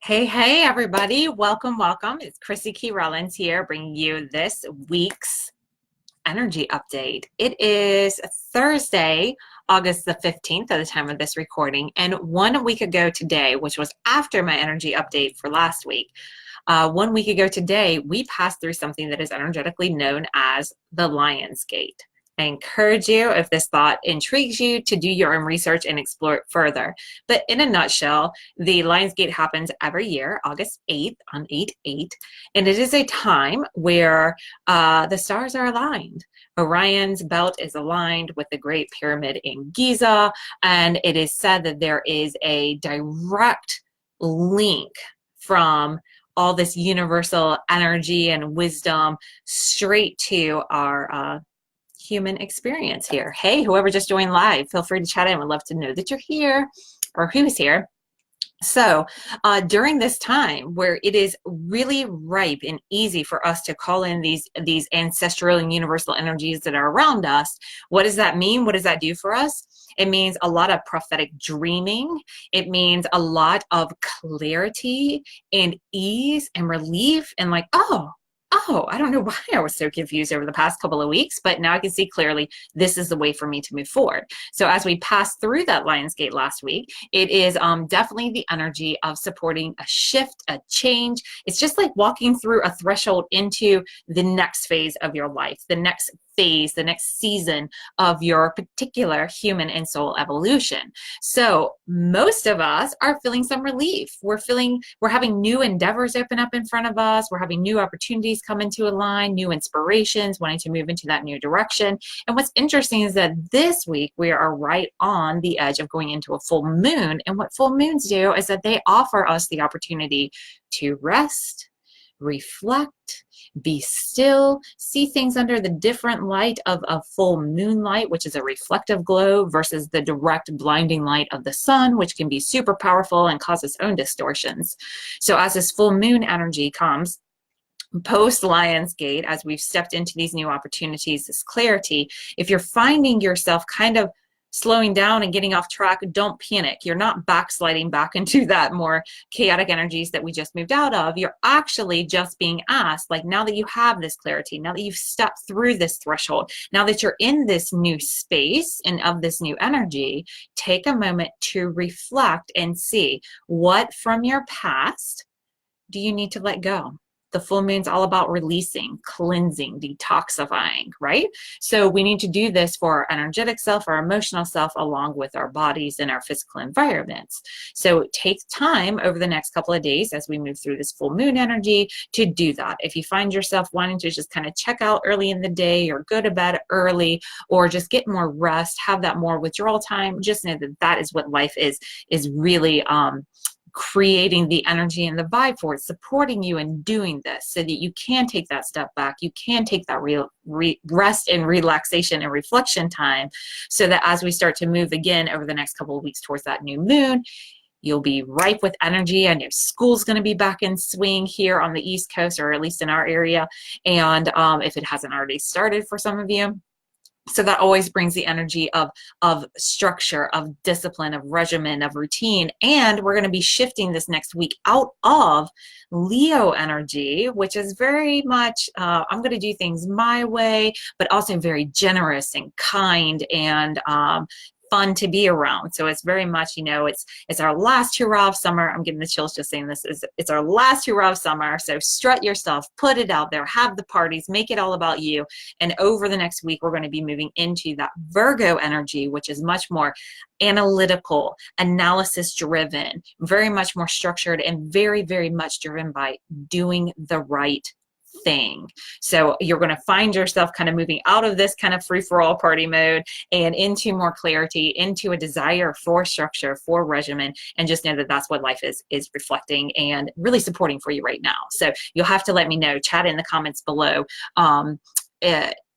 Hey, hey, everybody. Welcome, welcome. It's Chrissy Key Rollins here, bringing you this week's energy update. It is Thursday, August the 15th at the time of this recording. And 1 week ago today, which was after my energy update for last week, 1 week ago today, we passed through something that is energetically known as the Lion's Gate. I encourage you, if this thought intrigues you, to do your own research and explore it further. But in a nutshell, the Lion's Gate happens every year, August 8th, on 8/8, and it is a time where the stars are aligned. Orion's belt is aligned with the Great Pyramid in Giza, and it is said that there is a direct link from all this universal energy and wisdom straight to our human experience here. Hey, whoever just joined live, feel free to chat in. We'd love to know that you're here or who's here. So during this time where it is really ripe and easy for us to call in these ancestral and universal energies that are around us, what does that mean? What does that do for us? It means a lot of prophetic dreaming. It means a lot of clarity and ease and relief and like, oh, I don't know why I was so confused over the past couple of weeks, but now I can see clearly this is the way for me to move forward. So as we passed through that Lion's Gate last week, it is definitely the energy of supporting a shift, a change. It's just like walking through a threshold into the next phase of your life, the next phase, the next season of your particular human and soul evolution. So most of us are feeling some relief. We're having new endeavors open up in front of us. We're having new opportunities come into a line, new inspirations, wanting to move into that new direction. And what's interesting is that this week we are right on the edge of going into a full moon. And what full moons do is that they offer us the opportunity to rest, reflect, be still, see things under the different light of full moonlight, which is a reflective glow, versus the direct blinding light of the sun, which can be super powerful and cause its own distortions. So as this full moon energy comes, post Lion's Gate, as we've stepped into these new opportunities, this clarity, if you're finding yourself kind of slowing down and getting off track, don't panic. You're not backsliding back into that more chaotic energies that we just moved out of. You're actually just being asked, like, now that you have this clarity, now that you've stepped through this threshold, now that you're in this new space and of this new energy, take a moment to reflect and see what from your past do you need to let go. The full moon's all about releasing, cleansing, detoxifying, right? So we need to do this for our energetic self, our emotional self, along with our bodies and our physical environments. So take time over the next couple of days as we move through this full moon energy to do that. If you find yourself wanting to just kind of check out early in the day or go to bed early or just get more rest, have that more withdrawal time, just know that that is what life is really creating the energy and the vibe for it, supporting you in doing this so that you can take that step back, you can take that real rest and relaxation and reflection time, so that as we start to move again over the next couple of weeks towards that new moon, you'll be ripe with energy. I know school's going to be back in swing here on the East Coast, or at least in our area, and if it hasn't already started for some of you. So that always brings the energy of structure, of discipline, of regimen, of routine. And we're going to be shifting this next week out of Leo energy, which is very much, I'm going to do things my way, but also very generous and kind and fun to be around. So it's very much, it's our last hurrah of summer. I'm getting the chills just saying this. It's our last hurrah of summer. So strut yourself, put it out there, have the parties, make it all about you. And over the next week, we're going to be moving into that Virgo energy, which is much more analytical, analysis driven, very much more structured, and very, very much driven by doing the right thing. So you're going to find yourself kind of moving out of this kind of free-for-all party mode and into more clarity, into a desire for structure, for regimen, and just know that that's what life is reflecting and really supporting for you right now. So you'll have to let me know, chat in the comments below,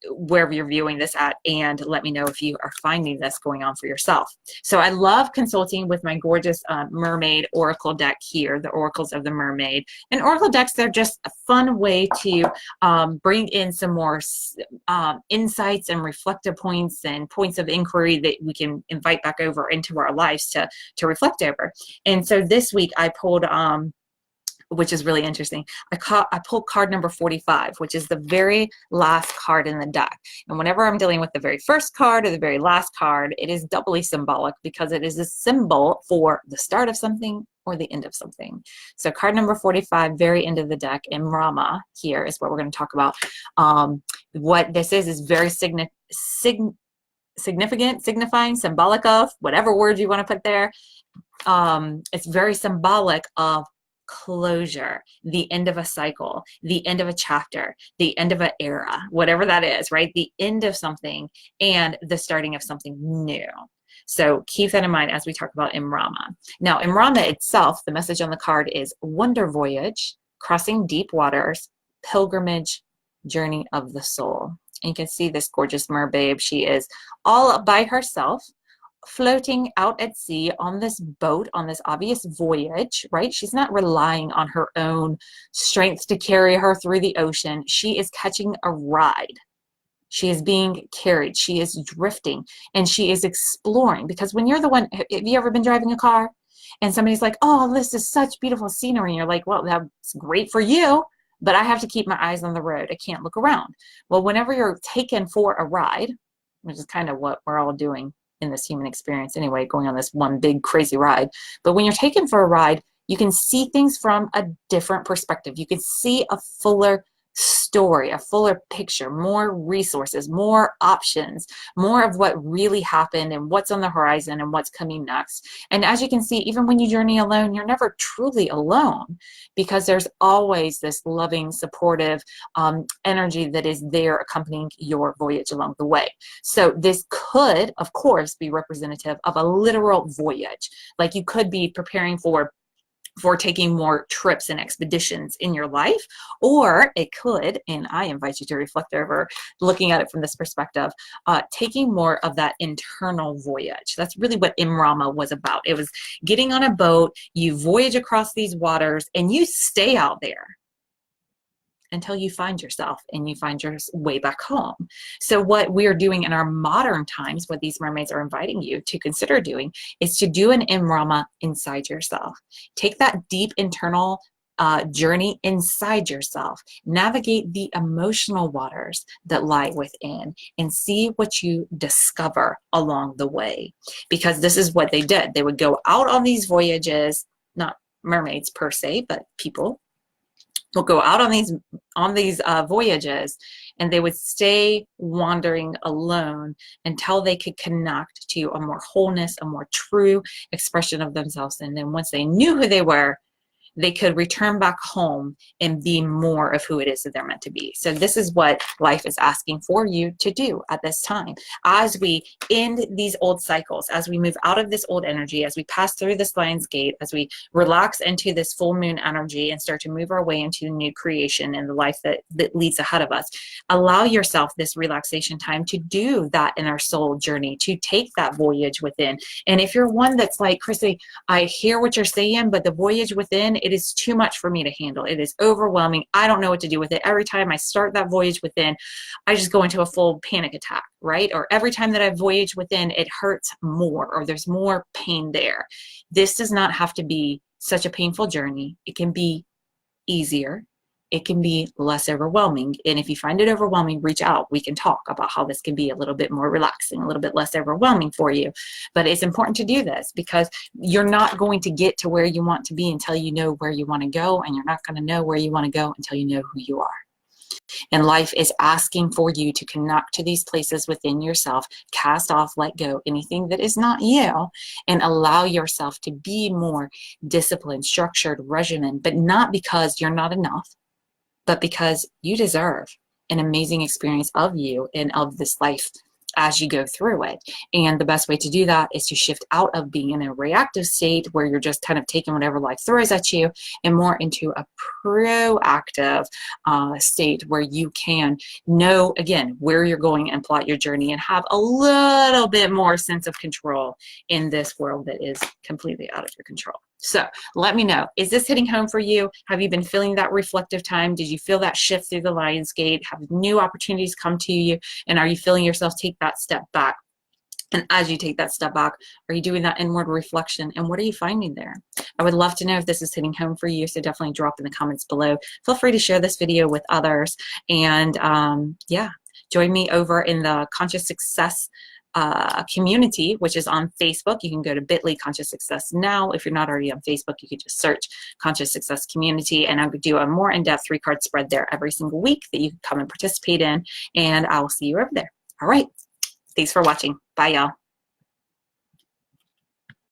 wherever you're viewing this at, and let me know if you are finding this going on for yourself. So I love consulting with my gorgeous mermaid oracle deck here, the oracles of the mermaid. And oracle decks, they're just a fun way to bring in some more insights and reflective points and points of inquiry that we can invite back over into our lives to reflect over. And so this week I pulled which is really interesting. I pulled card number 45, which is the very last card in the deck. And whenever I'm dealing with the very first card or the very last card, it is doubly symbolic because it is a symbol for the start of something or the end of something. So card number 45, very end of the deck, Imrama here is what we're going to talk about. What this is very significant, signifying, symbolic of, whatever word you want to put there. It's very symbolic of closure, the end of a cycle, the end of a chapter, the end of an era, whatever that is, right? The end of something and the starting of something new. So keep that in mind as we talk about Imrama. Now, Imrama itself, the message on the card is wonder voyage, crossing deep waters, pilgrimage, journey of the soul. And you can see this gorgeous merbabe. She is all by herself, floating out at sea on this boat, on this obvious voyage, right? She's not relying on her own strength to carry her through the ocean. She is catching a ride. She is being carried. She is drifting and she is exploring. Because when you're the one, have you ever been driving a car and somebody's like, oh, this is such beautiful scenery. And you're like, well, that's great for you, but I have to keep my eyes on the road. I can't look around. Well, whenever you're taken for a ride, which is kind of what we're all doing in this human experience anyway, going on this one big crazy ride. But when you're taken for a ride, you can see things from a different perspective. You can see a fuller story, a fuller picture, more resources, more options, more of what really happened and what's on the horizon and what's coming next. And as you can see, even when you journey alone, you're never truly alone because there's always this loving, supportive energy that is there accompanying your voyage along the way. So this could, of course, be representative of a literal voyage. Like you could be preparing for taking more trips and expeditions in your life, or it could, and I invite you to reflect over looking at it from this perspective, taking more of that internal voyage. That's really what Imrama was about. It was getting on a boat, you voyage across these waters, and you stay out there until you find yourself and you find your way back home. So what we're doing in our modern times, what these mermaids are inviting you to consider doing, is to do an Imrama inside yourself. Take that deep internal journey inside yourself. Navigate the emotional waters that lie within and see what you discover along the way. Because this is what they did. They would go out on these voyages, not mermaids per se, but people will go out on these voyages, and they would stay wandering alone until they could connect to a more wholeness, a more true expression of themselves. And then once they knew who they were, they could return back home and be more of who it is that they're meant to be. So this is what life is asking for you to do at this time. As we end these old cycles, as we move out of this old energy, as we pass through this Lion's Gate, as we relax into this full moon energy and start to move our way into new creation and the life that leads ahead of us, allow yourself this relaxation time to do that inner soul journey, to take that voyage within. And if you're one that's like, Chrissy, I hear what you're saying, but the voyage within, it is too much for me to handle. It is overwhelming. I don't know what to do with it. Every time I start that voyage within, I just go into a full panic attack, right? Or every time that I voyage within, it hurts more or there's more pain there. This does not have to be such a painful journey. It can be easier. It can be less overwhelming. And if you find it overwhelming, reach out. We can talk about how this can be a little bit more relaxing, a little bit less overwhelming for you. But it's important to do this because you're not going to get to where you want to be until you know where you want to go, and you're not going to know where you want to go until you know who you are. And life is asking for you to connect to these places within yourself, cast off, let go anything that is not you, and allow yourself to be more disciplined, structured, regimented, but not because you're not enough, but because you deserve an amazing experience of you and of this life as you go through it. And the best way to do that is to shift out of being in a reactive state where you're just kind of taking whatever life throws at you and more into a proactive state where you can know, again, where you're going and plot your journey and have a little bit more sense of control in this world that is completely out of your control. So let me know, is this hitting home for you? Have you been feeling that reflective time? Did you feel that shift through the Lion's Gate? Have new opportunities come to you? And are you feeling yourself take that step back? And as you take that step back, are you doing that inward reflection? And what are you finding there? I would love to know if this is hitting home for you. So definitely drop in the comments below. Feel free to share this video with others. And yeah, join me over in the Conscious Success community, which is on Facebook. You can go to bit.ly Conscious Success Now. If you're not already on Facebook, you can just search Conscious Success Community, and I'll do a more in-depth 3-card spread there every single week that you can come and participate in, and I will see you over there. All right. Thanks for watching. Bye, y'all.